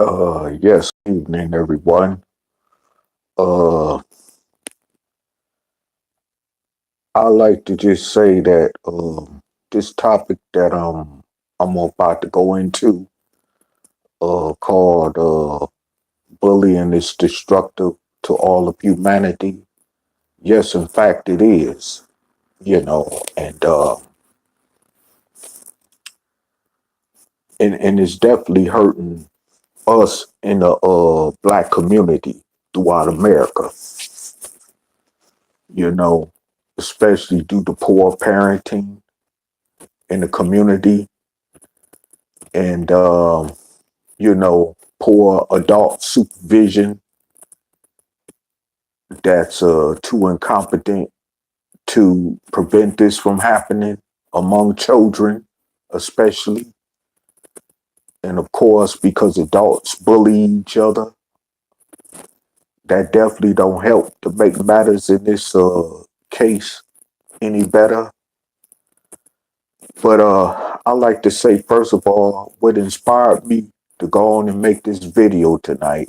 Yes, evening, everyone. Uh, I like to just say that this topic that I'm about to go into, called bullying is destructive to all of humanity. Yes, in fact, it is. And it's definitely hurting us in the black community throughout America. You know, especially due to poor parenting in the community and poor adult supervision that's too incompetent to prevent this from happening among children, especially. And of course, because adults bully each other, that definitely don't help to make matters in this case any better. But I like to say, first of all, what inspired me to go on and make this video tonight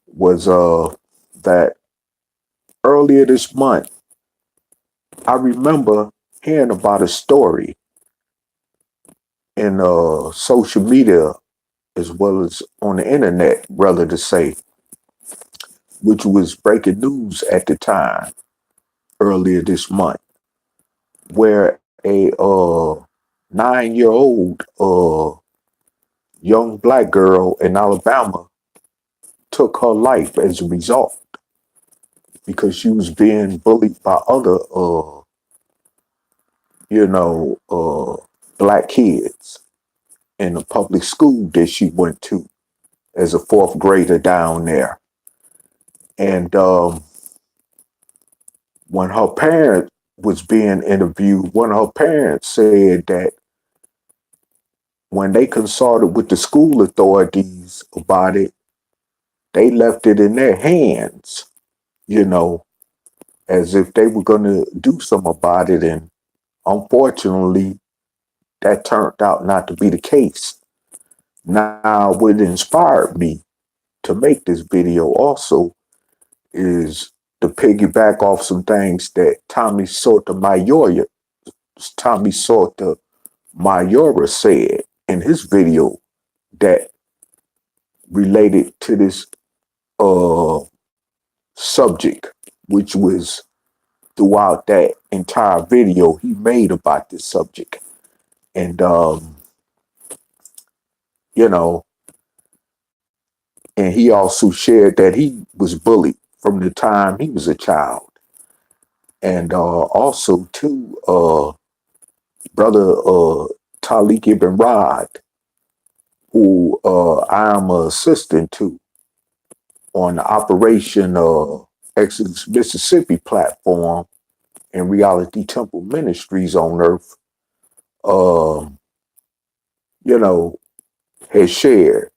was that earlier this month, I remember hearing about a story in social media as well as on the internet, rather to say, which was breaking news at the time earlier this month, where a 9-year-old young black girl in Alabama took her life as a result because she was being bullied by other, you know, black kids in the public school that she went to as a fourth grader down there. And when her parent was being interviewed, one of her parents said that when they consulted with the school authorities about it, they left it in their hands, you know, as if they were going to do something about it. And unfortunately, that turned out not to be the case. Now, what inspired me to make this video also is to piggyback off some things that Tommy Sotomayor said in his video that related to this uh, subject, which was throughout that entire video he made about this subject. And, you know, and he also shared that he was bullied from the time he was a child. And also, too, brother Taalik Ibn'rad, who I am an assistant to on the Operation Exodus Mississippi platform and Reality Temple Ministries on Earth, um, you know, has shared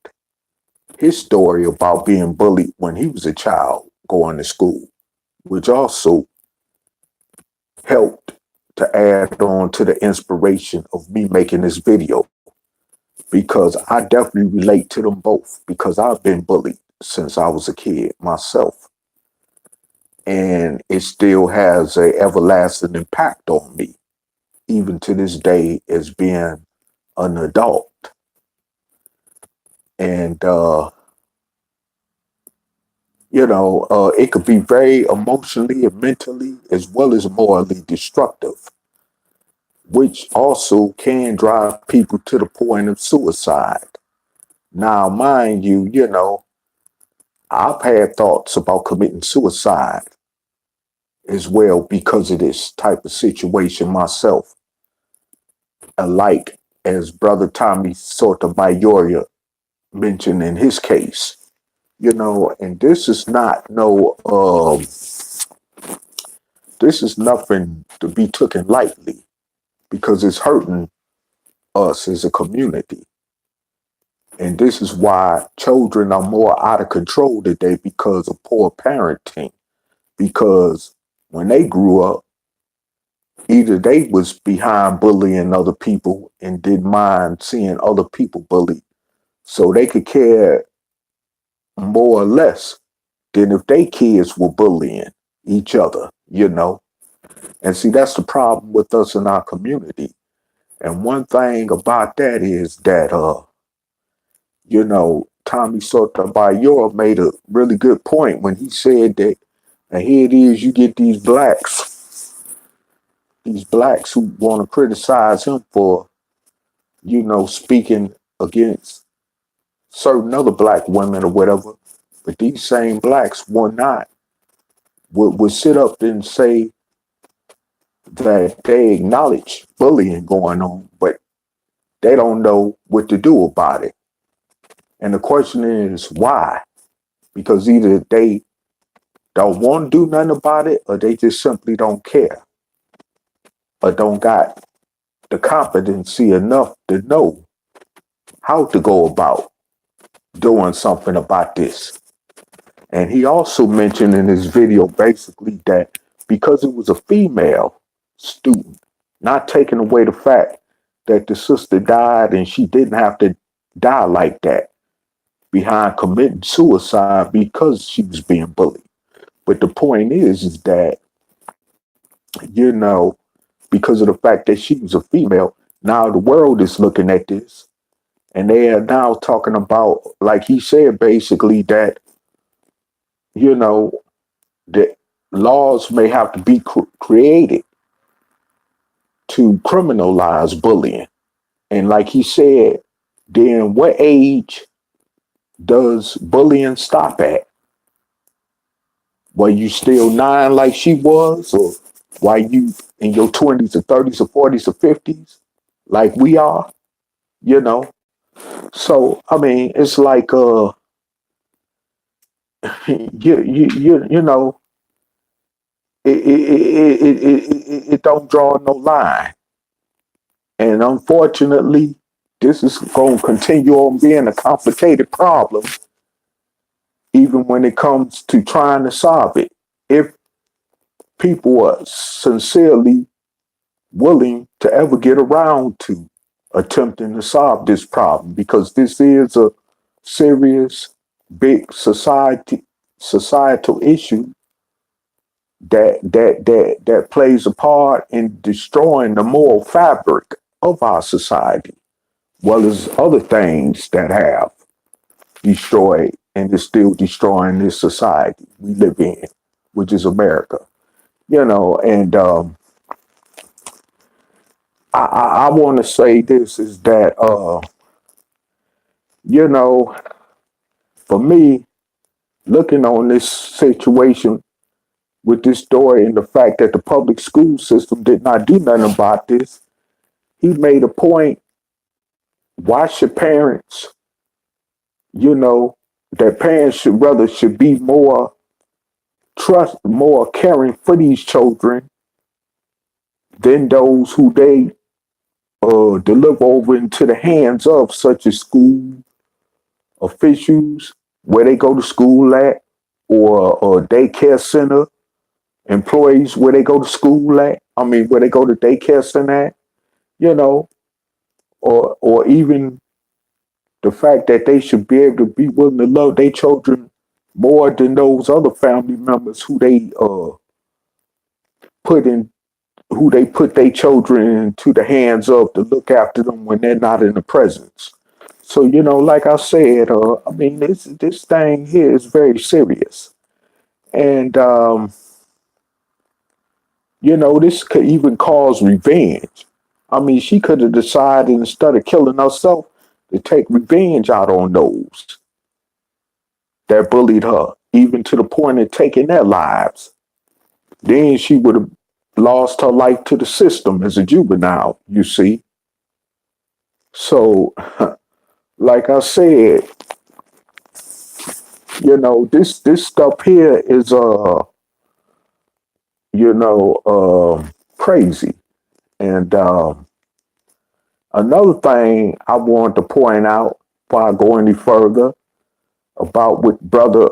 his story about being bullied when he was a child going to school, which also helped to add on to the inspiration of me making this video because I definitely relate to them both because I've been bullied since I was a kid myself. And it still has an everlasting impact on me, even to this day as being an adult. And, it could be very emotionally and mentally as well as morally destructive, which also can drive people to the point of suicide. Now, mind you, I've had thoughts about committing suicide as well because of this type of situation myself, alike as Brother Tommy Sotomayor mentioned in his case. And this is not this is nothing to be taken lightly because it's hurting us as a community. And this is why children are more out of control today because of poor parenting. Because when they grew up, either they was behind bullying other people and didn't mind seeing other people bullied. so they could care more or less than if they kids were bullying each other, you know. And see, that's the problem with us in our community. And one thing about that is that, you know, Tommy Sotomayor made a really good point when he said that, and here it is, you get these blacks who want to criticize him for, you know, speaking against certain other black women or whatever. But these same blacks would sit up and say that they acknowledge bullying going on, but they don't know what to do about it. And the question is why? Because either they don't want to do nothing about it, or they just simply don't care, or don't got the competency enough to know how to go about doing something about this. And he also mentioned in his video basically that because it was a female student, not taking away the fact that the sister died and she didn't have to die like that behind committing suicide because she was being bullied. But the point is that, you know, because of the fact that she was a female, now the world is looking at this and they are now talking about, like he said, basically that, you know, that laws may have to be created to criminalize bullying. And like he said, then what age does bullying stop at? Were you still 9 like she was, or were you in your 20s or 30s or 40s or 50s like we are? You know? So I mean, it's like you know, it don't draw no line. And unfortunately, this is going to continue on being a complicated problem, even when it comes to trying to solve it. If people are sincerely willing to ever get around to attempting to solve this problem, because this is a serious, big societal issue that plays a part in destroying the moral fabric of our society, well as other things that have destroyed and is still destroying this society we live in, which is America. You know, and I want to say this is that, you know, for me, looking on this situation with this story and the fact that the public school system did not do nothing about this, he made a point. Why should parents, you know, that parents should be more caring for these children than those who they deliver over into the hands of, such as school officials, where they go to school at, or daycare center employees where they go to school at. I mean, where they go to daycare center at, you know, or even the fact that they should be able to be willing to love their children more than those other family members who they put their children into the hands of to look after them when they're not in the presence. So, you know, like I said, I mean, this thing here is very serious. And, you know, this could even cause revenge. I mean, she could have decided instead of killing herself to take revenge out on those that bullied her, even to the point of taking their lives. Then she would have lost her life to the system as a juvenile, you see. So, like I said, you know, this stuff here is crazy. And another thing I want to point out before I go any further about what brother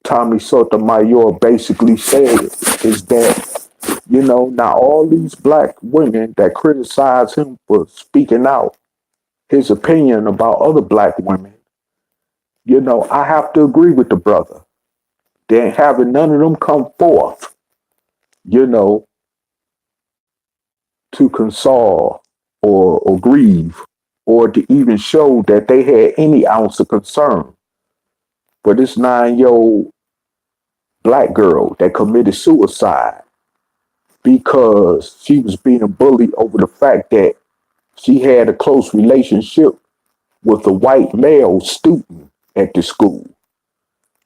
Tommy Sotomayor basically said is that, you know, now all these black women that criticize him for speaking out his opinion about other black women, I have to agree with the brother. They ain't having none of them come forth, you know, to console or grieve or to even show that they had any ounce of concern for this 9-year-old black girl that committed suicide because she was being bullied over the fact that she had a close relationship with a white male student at the school,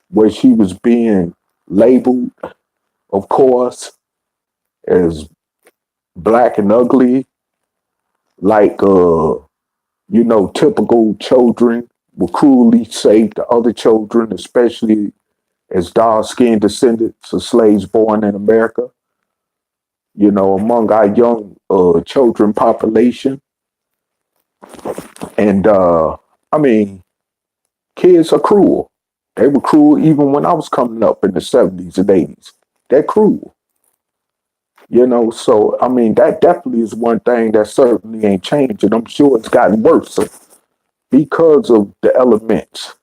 where she was being labeled, of course, as black and ugly, like typical children will cruelly say to other children, especially as dark-skinned descendants of slaves born in America, among our young children population. And kids are cruel. They were cruel even when I was coming up in the 70s and 80s. They're cruel. So that definitely is one thing that certainly ain't changed, and I'm sure it's gotten worse because of the elements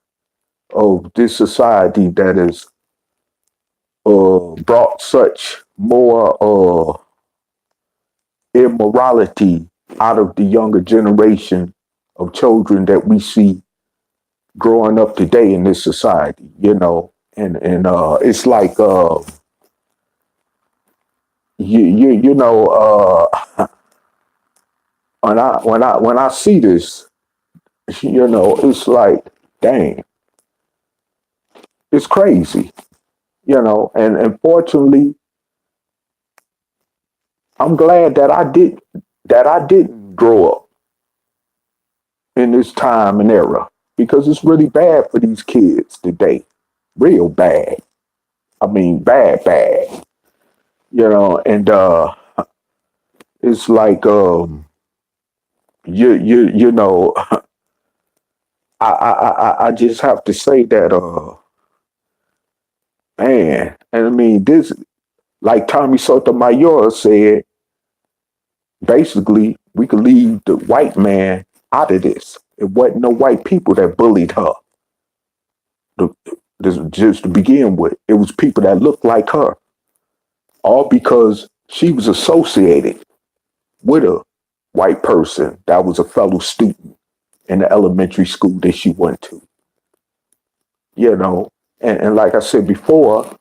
of this society that has brought such more immorality out of the younger generation of children that we see growing up today in this society, and it's like when I see this, it's like, dang, it's crazy, and unfortunately, I'm glad that I didn't grow up in this time and era, because it's really bad for these kids today. Real bad. Bad, and it's like you know I just have to say that man, and this, like Tommy Sotomayor said, basically we could leave the white man out of this. It wasn't no white people that bullied her. This just to begin with, it was people that looked like her, all because she was associated with a white person that was a fellow student in the elementary school that she went to. And like I said before,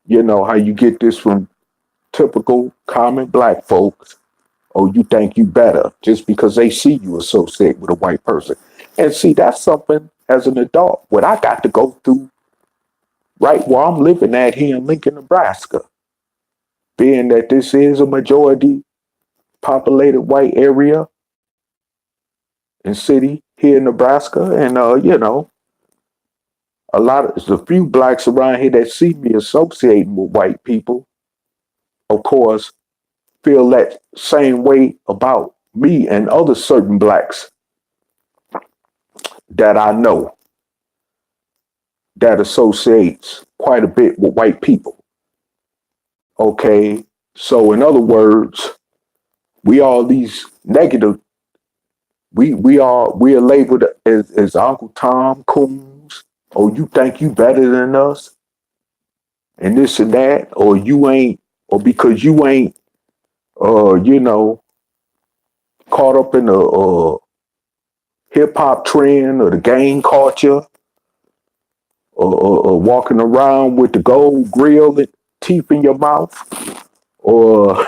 how you get this from typical common black folks. Oh, you think you better just because they see you associate with a white person. And see, that's something as an adult, what I got to go through right where I'm living at here in Lincoln, Nebraska. Being that this is a majority populated white area and city here in Nebraska. And, there's a few blacks around here that see me associating with white people, of course, feel that same way about me and other certain blacks that I know that associates quite a bit with white people. Okay, so in other words, we are these negative. We are labeled as Uncle Tom Coons. Oh, you think you better than us, and this and that, or you ain't, or because you ain't, caught up in the hip hop trend or the gang culture, or walking around with the gold grill and teeth in your mouth, or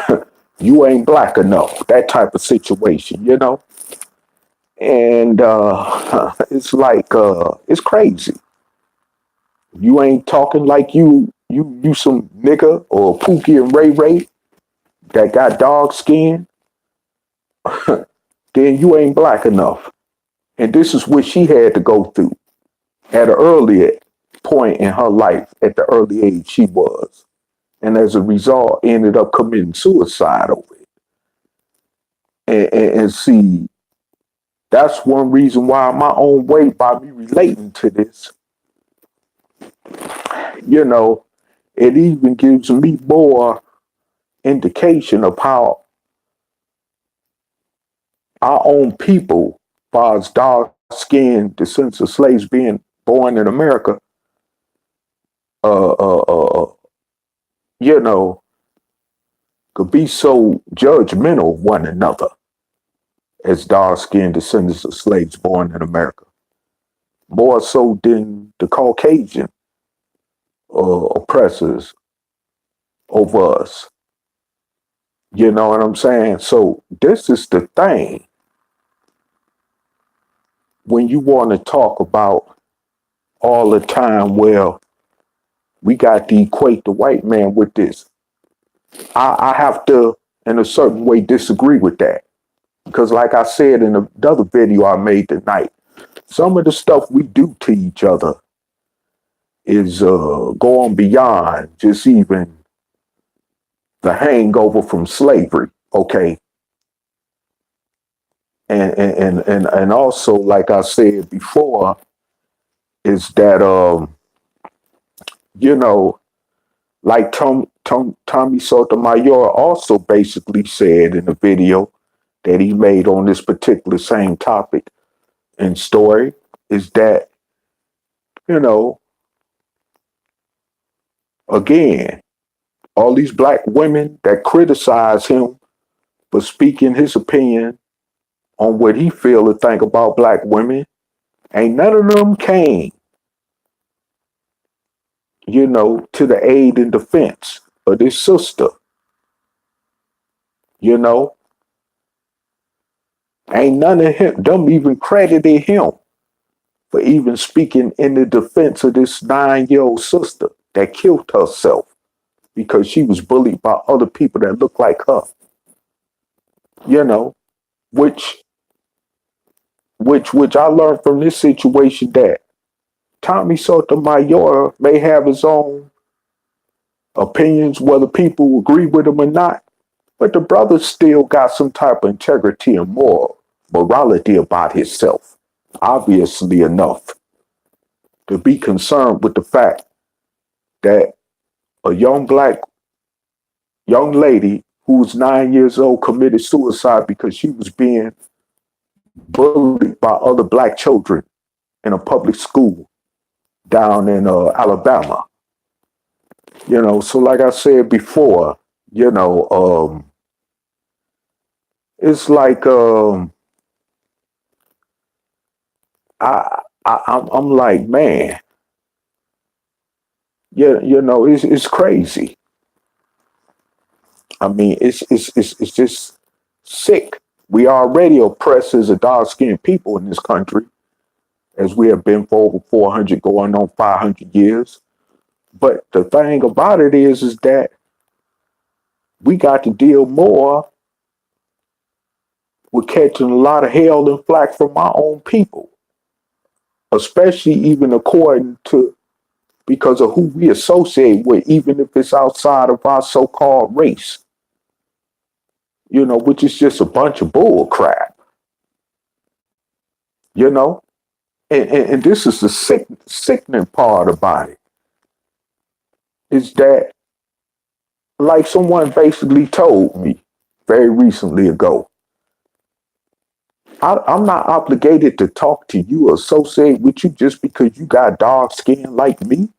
you ain't black enough, that type of situation, And it's like, it's crazy. You ain't talking like you some nigga or Pookie and Ray Ray that got dog skin, then you ain't black enough. And this is what she had to go through at an earlier point in her life, at the early age she was. And as a result, ended up committing suicide over it. And see, that's one reason why my own way, by me relating to this, it even gives me more indication of how our own people far as dark-skinned descendants of slaves being born in America, uh, uh, uh, you know, could be so judgmental of one another as dark-skinned descendants of slaves born in America, more so than the Caucasian oppressors over us. You know what I'm saying? So this is the thing. When you want to talk about all the time, well, we got to equate the white man with this. I have to, in a certain way, disagree with that. Because like I said in another video I made tonight, some of the stuff we do to each other is going beyond just even the hangover from slavery, okay? And also, like I said before, is that you know, like Tommy Sotomayor also basically said in the video that he made on this particular same topic and story, is that, you know, again, all these black women that criticize him for speaking his opinion on what he feel to think about black women, ain't none of them came, you know, to the aid and defense of this sister. You know, ain't none of them even credited him for even speaking in the defense of this 9-year-old sister that killed herself because she was bullied by other people that look like her. You know, which I learned from this situation that Tommy Sotomayor may have his own opinions, whether people agree with him or not, but the brother still got some type of integrity and morality about himself, obviously enough to be concerned with the fact that a young lady who was 9 years old committed suicide because she was being bullied by other black children in a public school down in Alabama. You know, so like I said before, you know, it's like I'm like, man, yeah, you know, it's crazy. I mean, it's just sick. We are already oppressed as a dark-skinned people in this country, as we have been for over 400, going on 500 years. But the thing about it is that we got to deal more with catching a lot of hell and flack from our own people, especially even according to, because of who we associate with, even if it's outside of our so-called race, you know, which is just a bunch of bull crap, you know? And this is the sickening part about it, is that, like someone basically told me very recently ago, I'm not obligated to talk to you or associate with you just because you got dark skin like me,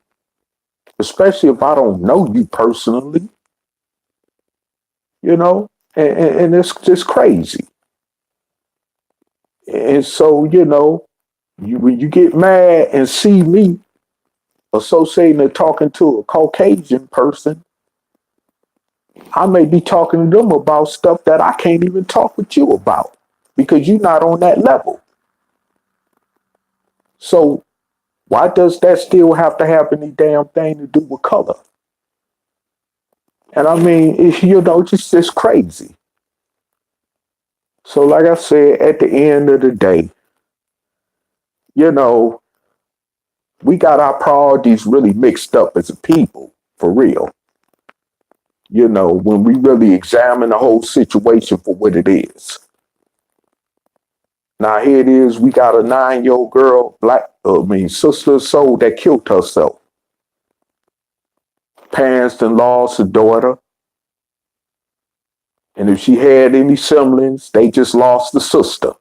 especially if I don't know you personally, you know? And it's just crazy. And so, you know, when you get mad and see me associating or talking to a Caucasian person, I may be talking to them about stuff that I can't even talk with you about because you're not on that level. So why does that still have to have any damn thing to do with color? And I mean, you know, just crazy. So like I said, at the end of the day, you know, we got our priorities really mixed up as a people, for real. You know, when we really examine the whole situation for what it is. Now here it is, we got a 9-year-old girl, sister of soul that killed herself. Parents done lost a daughter. And if she had any siblings, they just lost the sister.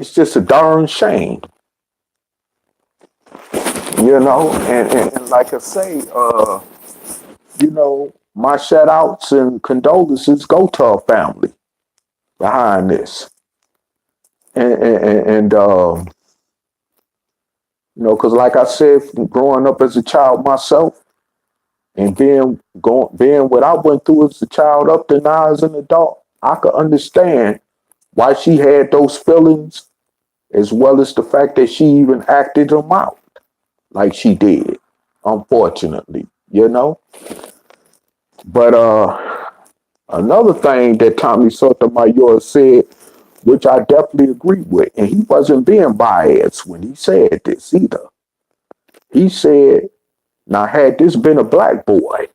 It's just a darn shame, and like I say, my shout outs and condolences go to our family behind this. And because like I said, growing up as a child myself and being what I went through as a child up to now as an adult, I could understand why she had those feelings, as well as the fact that she even acted them out like she did, unfortunately, But another thing that Tommy Sotomayor said, which I definitely agree with, and he wasn't being biased when he said this either. He said, now had this been a black boy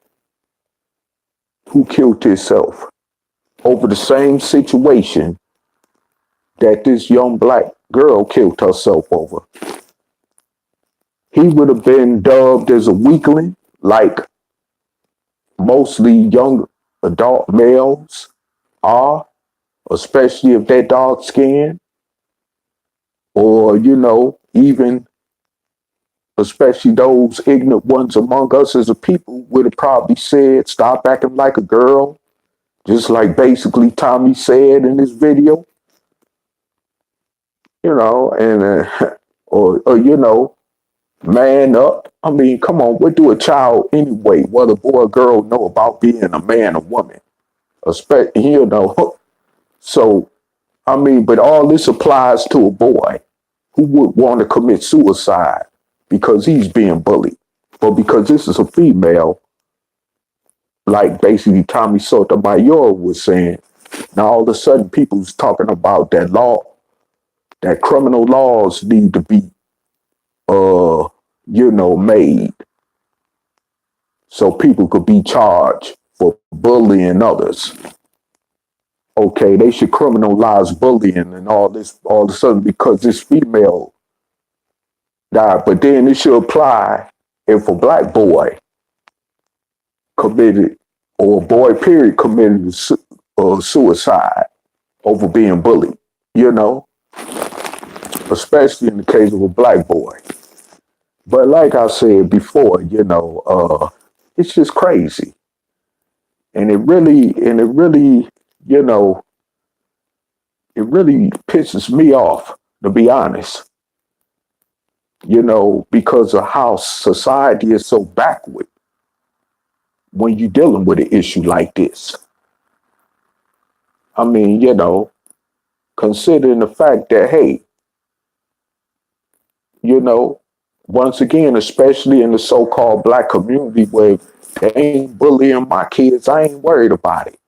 who killed himself over the same situation that this young black girl killed herself over, he would have been dubbed as a weakling, like mostly young adult males are, especially if they're dark skinned, or, even especially those ignorant ones among us as a people would have probably said, stop acting like a girl, just like basically Tommy said in this video, and, or, man up. I mean, come on, what do a child anyway, whether boy or girl, know about being a man or woman? So, I mean, but all this applies to a boy who would want to commit suicide because he's being bullied. But because this is a female, like basically Tommy Sotomayor was saying, now all of a sudden people's talking about that law, that criminal laws need to be, made so people could be charged for bullying others. Okay, they should criminalize bullying and all this all of a sudden because this female died. But then it should apply if a black boy committed, or a boy period committed suicide over being bullied, especially in the case of a black boy. But like I said before, it's just crazy. And it really, it really pisses me off, to be honest, because of how society is so backward when you're dealing with an issue like this. I mean, considering the fact that, hey, once again, especially in the so-called black community where they ain't bullying my kids, I ain't worried about it.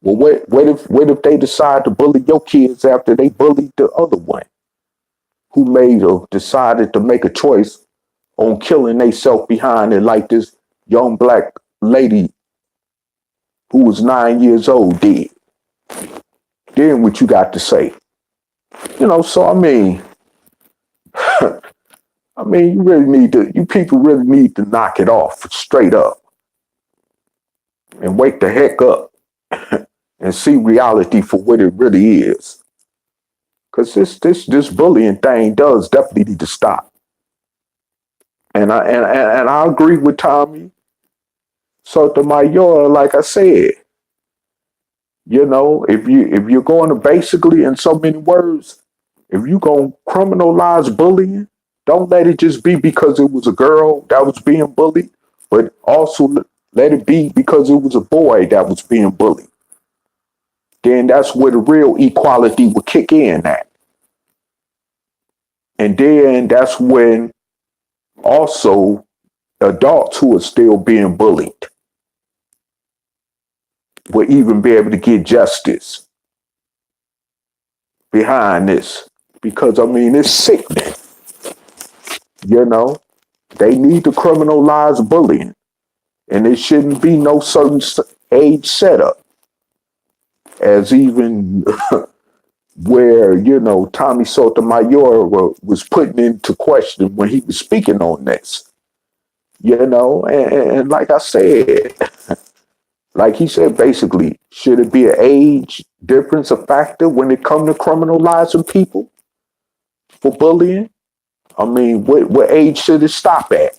Well, what if they decide to bully your kids after they bullied the other one who decided to make a choice on killing themselves behind it, like this young black lady who was 9 years old did? Then what you got to say? So I mean, you people really need to knock it off straight up and wake the heck up and see reality for what it really is. Because this bullying thing does definitely need to stop. And I agree with Tommy Sotomayor, like I said. If you're going to basically, in so many words, if you're going to criminalize bullying, don't let it just be because it was a girl that was being bullied, but also let it be because it was a boy that was being bullied. Then that's where the real equality will kick in at. And then that's when also adults who are still being bullied will even be able to get justice behind this. Because, I mean, it's sickening. They need to criminalize bullying. And there shouldn't be no certain age setup. As even where, Tommy Sotomayor was putting into question when he was speaking on this. And like I said, Like he said, basically, should it be an age difference a factor when it comes to criminalizing people for bullying? I mean, what age should it stop at?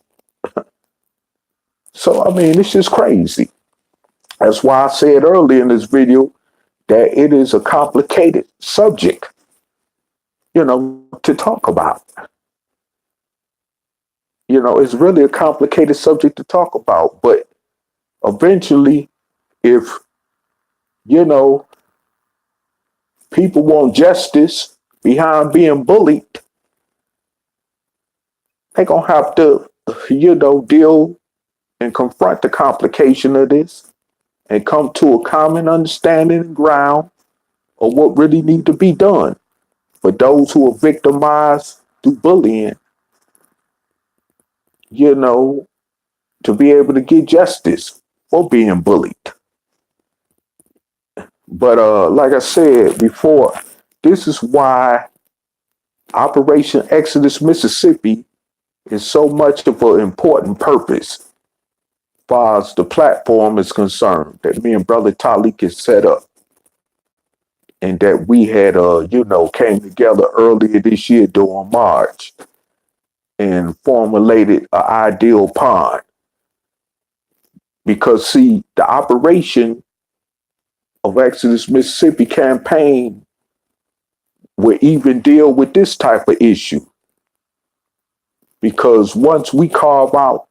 So, I mean, it's just crazy. That's why I said earlier in this video that it is a complicated subject, to talk about. It's really a complicated subject to talk about. But eventually, if, you know, people want justice behind being bullied, they're going to have to, deal and confront the complication of this and come to a common understanding and ground of what really need to be done for those who are victimized through bullying, to be able to get justice for being bullied. But like I said before, this is why Operation Exodus Mississippi is so much of an important purpose as far as the platform is concerned that me and Brother Taalik has set up. And that we had, came together earlier this year during March and formulated an ideal pond. Because, see, the operation of Exodus Mississippi campaign will even deal with this type of issue. Because once we carve out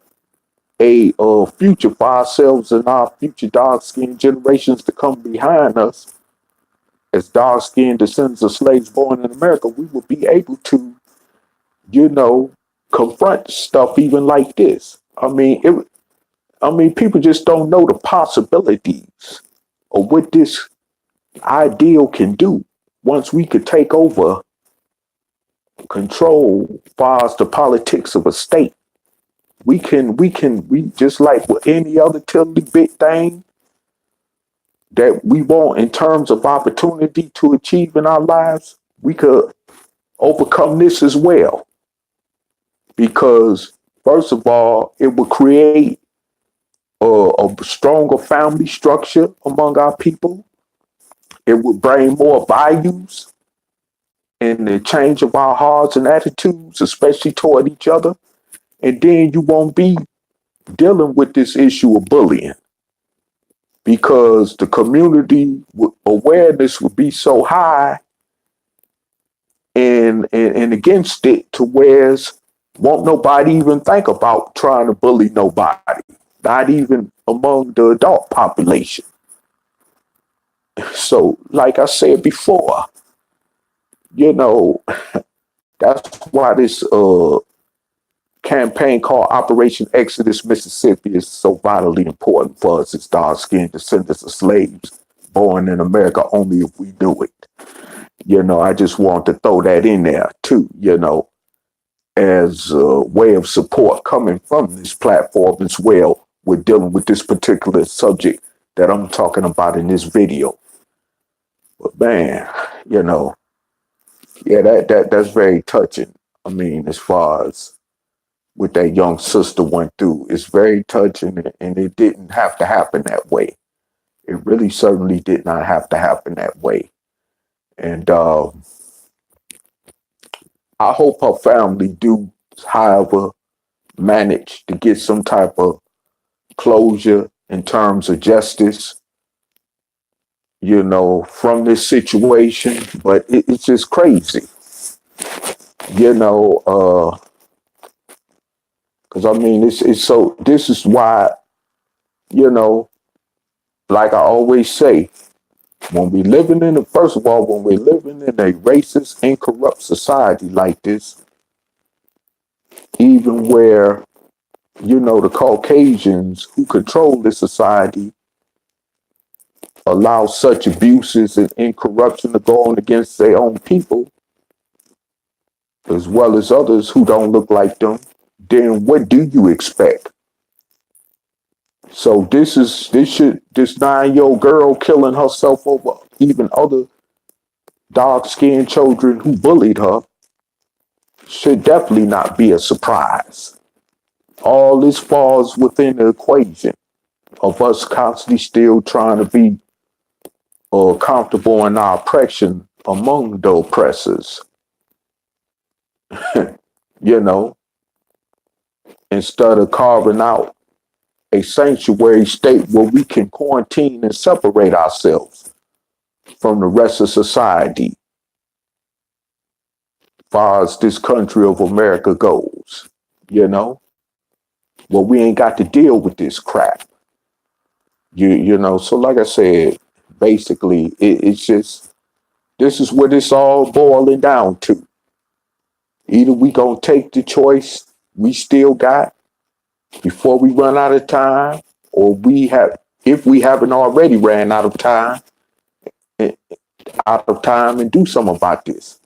a future for ourselves and our future dark-skinned generations to come behind us, as dark-skinned descendants of slaves born in America, we will be able to, confront stuff even like this. I mean, people just don't know the possibilities of what this ideal can do once we could take over control as far as the politics of a state. We just like with any other tiddly bit thing that we want in terms of opportunity to achieve in our lives, we could overcome this as well. Because, first of all, it would create a stronger family structure among our people. It would bring more values in the change of our hearts and attitudes, especially toward each other. And then you won't be dealing with this issue of bullying, because the community awareness would be so high and against it to whereas won't nobody even think about trying to bully nobody, not even among the adult population. So, like I said before, that's why this campaign called Operation Exodus Mississippi is so vitally important for us as dark-skinned descendants of slaves born in America, only if we do it. I just want to throw that in there too, as a way of support coming from this platform as well. We're dealing with this particular subject that I'm talking about in this video. But man, that's very touching. I mean, as far as what that young sister went through, it's very touching, and it didn't have to happen that way. It really certainly did not have to happen that way. And I hope her family do, however, manage to get some type of closure in terms of justice, from this situation. But it's just crazy, because I mean, it's so, this is why, like I always say, when we're living in when we're living in a racist and corrupt society like this, even where, the Caucasians who control this society allow such abuses and corruption to go on against their own people, as well as others who don't look like them, then what do you expect? So this 9-year-old girl killing herself over even other dark-skinned children who bullied her should definitely not be a surprise. All this falls within the equation of us constantly still trying to be comfortable in our oppression among the oppressors, you know, instead of carving out a sanctuary state where we can quarantine and separate ourselves from the rest of society, as far as this country of America goes, you know, well, we ain't got to deal with this crap, you know. So like I said, basically, it's just, this is what it's all boiling down to. Either we gonna take the choice we still got before we run out of time, or if we haven't already ran out of time, and do something about this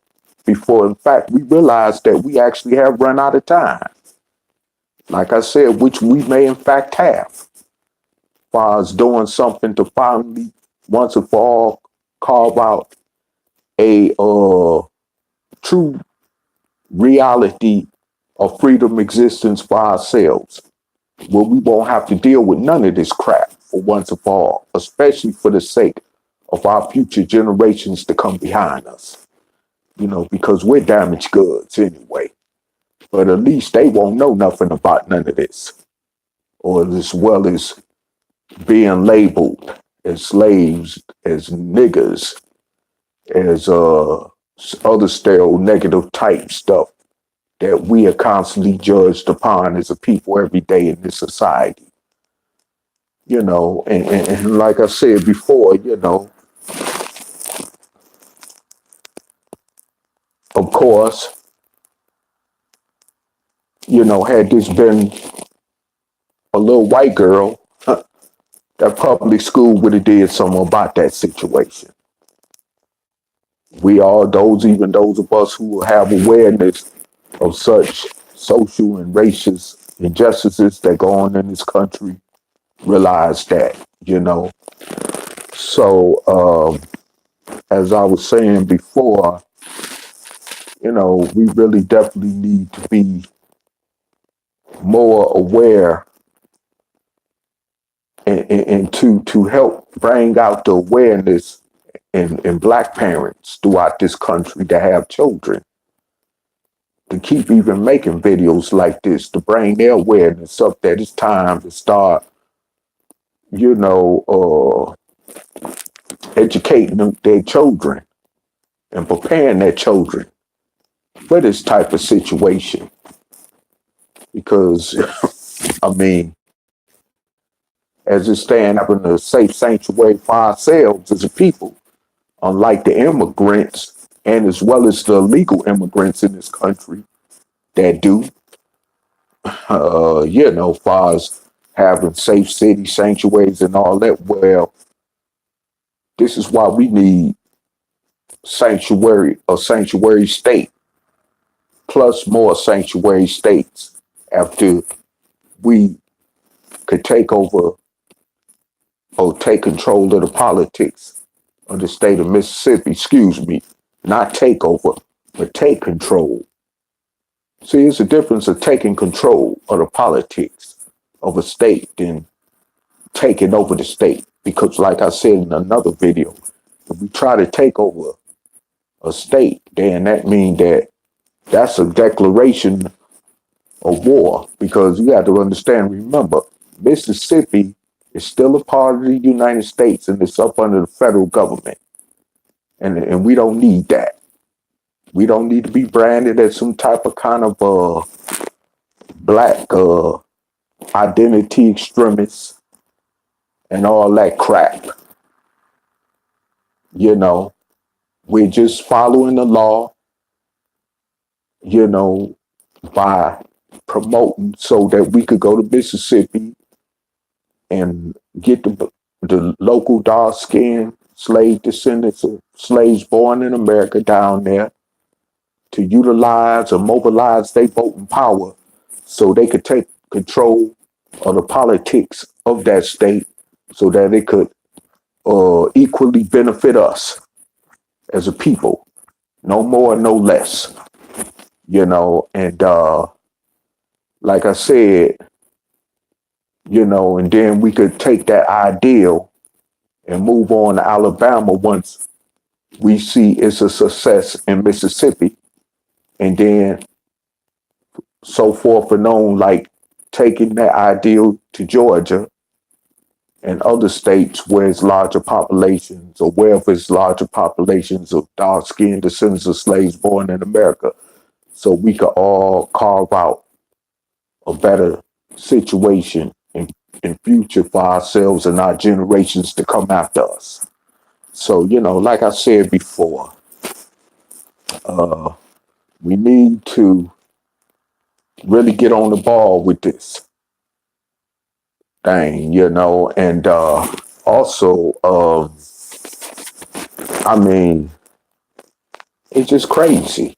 before, in fact, we realize that we actually have run out of time. Like I said, which we may in fact have, as far as doing something to finally, once and for all, carve out a true reality of freedom existence for ourselves, where we won't have to deal with none of this crap for once and for all, especially for the sake of our future generations to come behind us, you know, because we're damaged goods anyway. But at least they won't know nothing about none of this, or as well as being labeled as slaves, as niggas, as other stale negative type stuff that we are constantly judged upon as a people every day in this society. You know, and like I said before, you know, of course, you know, had this been a little white girl, that public school would have did something about that situation. We all, even those of us who have awareness of such social and racist injustices that go on in this country, realize that, you know. So, as I was saying before, you know, we really definitely need to be more aware, and to help bring out the awareness in Black parents throughout this country that have children, to keep even making videos like this, to bring their awareness up that it's time to start, you know, educating their children and preparing their children for this type of situation. Because, I mean, as it stands, having a safe sanctuary for ourselves as a people, unlike the immigrants, and as well as the legal immigrants in this country that do, you know, as far as having safe city sanctuaries and all that. Well, this is why we need a sanctuary state, plus more sanctuary states after we could take over or take control of the politics of the state of Mississippi. Excuse me, not take over, but take control. See, it's a difference of taking control of the politics of a state than taking over the state. Because like I said in another video, if we try to take over a state, then that means that's a declaration of war. Because you have to understand, remember, Mississippi is still a part of the United States and it's up under the federal government. And we don't need that. We don't need to be branded as some type of kind of black identity extremists and all that crap. You know, we're just following the law, you know, by promoting so that we could go to Mississippi and get the local dark-skinned slave descendants of slaves born in America down there to utilize or mobilize their voting power so they could take control of the politics of that state so that it could equally benefit us as a people, no more, no less, you know. And like I said, and then we could take that ideal and move on to Alabama once we see it's a success in Mississippi, and then so forth and on, like taking that ideal to Georgia and other states where it's larger populations, or wherever it's larger populations of dark-skinned descendants of slaves born in America, so we could all carve out a better situation in future for ourselves and our generations to come after us. So, like I said before, we need to really get on the ball with this thing, and also, I mean, it's just crazy.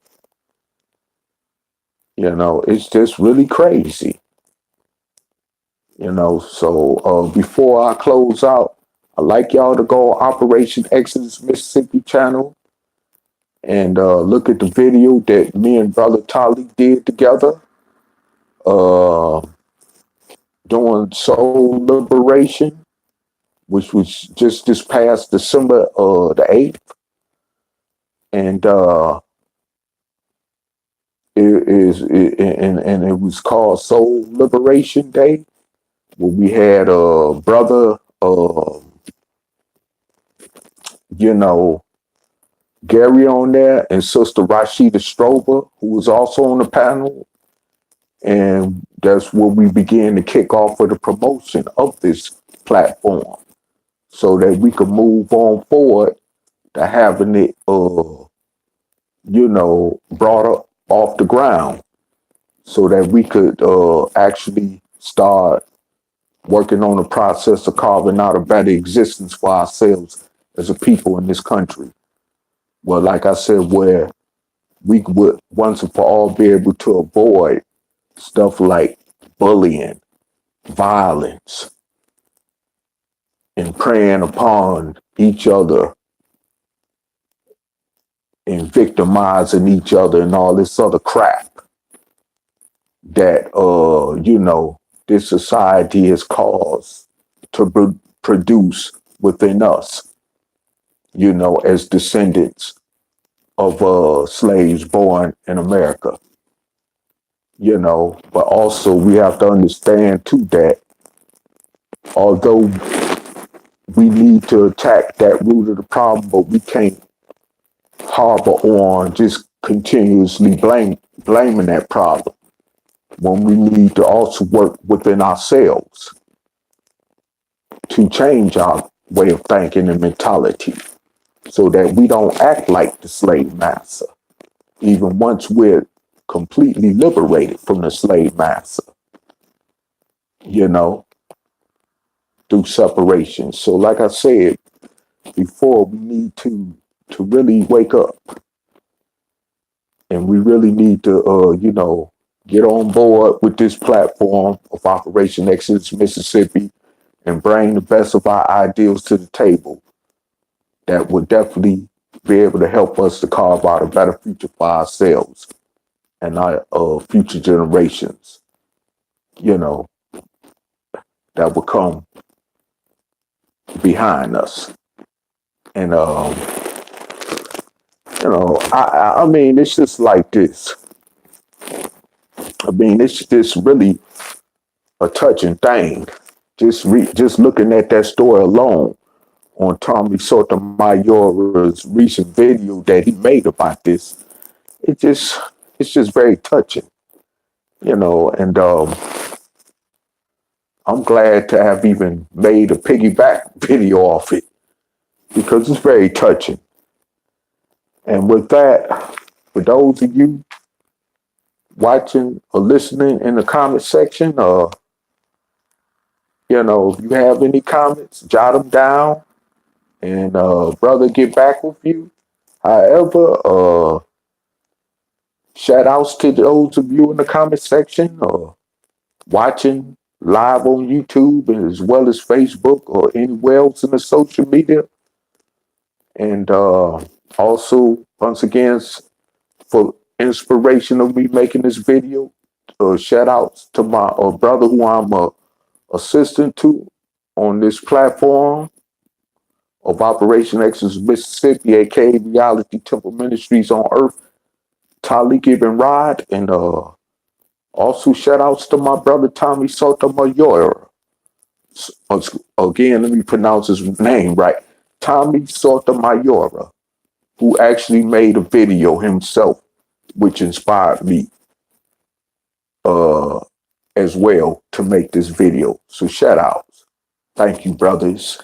It's just really crazy. So before I close out, I'd like y'all to go on Operation Exodus Mississippi channel and look at the video that me and Brother Taalik did together doing soul liberation, which was just this past December the 8th. And it was called Soul Liberation Day, where we had a brother, Gary on there, and Sister Rashida Strober, who was also on the panel. And that's where we began to kick off for the promotion of this platform, so that we could move on forward to having it, brought up off the ground, so that we could actually start working on the process of carving out a better existence for ourselves as a people in this country. Well, like I said, where we would once and for all be able to avoid stuff like bullying, violence, and preying upon each other and victimizing each other and all this other crap that, this society has caused to produce within us, as descendants of slaves born in America. But also we have to understand too that although we need to attack that root of the problem, but we can't harbor on just continuously blaming that problem, when we need to also work within ourselves to change our way of thinking and mentality, so that we don't act like the slave master, even once we're completely liberated from the slave master, through separation. So like I said before, we need to really wake up, and we really need to, get on board with this platform of Operation Exodus Mississippi and bring the best of our ideals to the table that would definitely be able to help us to carve out a better future for ourselves and our future generations, that will come behind us. And, I mean, it's just like this. I mean, it's just really a touching thing. Just looking at that story alone on Tommy Sotomayor's recent video that he made about this, it's just very touching, and I'm glad to have even made a piggyback video off it, because it's very touching. And with that, for those of you watching or listening in the comment section, if you have any comments, jot them down, and brother get back with you. However, shout outs to those of you in the comment section or watching live on YouTube, as well as Facebook or anywhere else in the social media. And also, once again, for inspiration of me making this video, shout outs to my brother who I'm a assistant to on this platform of Operation Exodus Mississippi, aka Reality Temple Ministries on Earth, Taalik Ibn'rad, and also shout outs to my brother Tommy Sotomayor. Again, let me pronounce his name right. Tommy Sotomayor, who actually made a video himself, which inspired me as well to make this video. So shout outs. Thank you, brothers.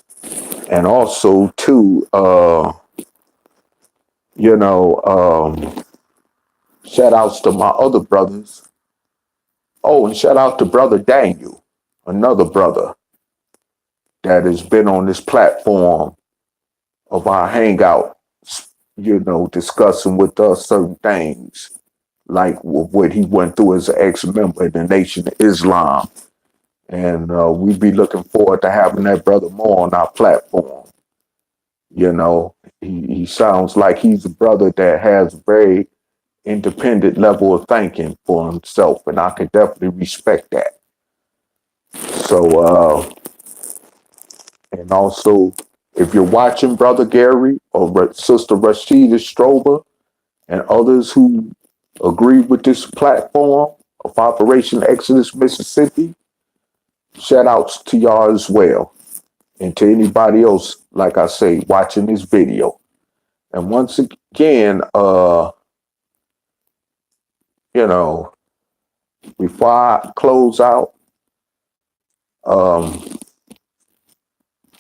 And also to shout outs to my other brothers. Oh, and shout out to brother Daniel, another brother that has been on this platform of our hangout, discussing with us certain things, like what he went through as an ex-member of the Nation of Islam. And we'd be looking forward to having that brother more on our platform. He sounds like he's a brother that has a very independent level of thinking for himself, and I can definitely respect that. So, and also, if you're watching Brother Gary or Sister Rashida Strober and others who agree with this platform of Operation Exodus Mississippi, shout outs to y'all as well. And to anybody else, like I say, watching this video. And once again, before I close out,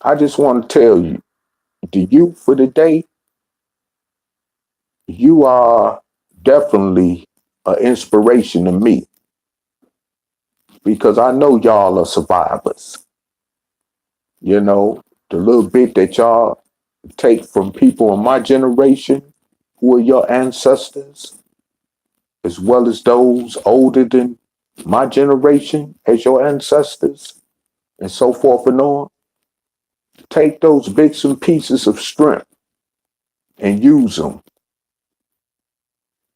I just want to tell you, the youth for the day, you are definitely an inspiration to me, because I know y'all are survivors. The little bit that y'all take from people in my generation who are your ancestors, as well as those older than my generation as your ancestors, and so forth and on. Take those bits and pieces of strength and use them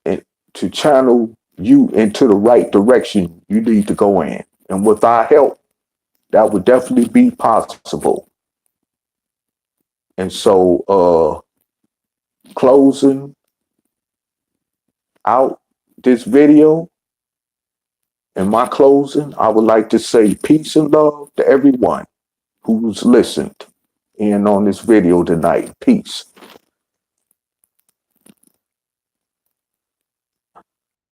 and to channel you into the right direction you need to go in. And with our help, that would definitely be possible. And so, closing out this video, in my closing, I would like to say peace and love to everyone who's listened in on this video tonight. Peace.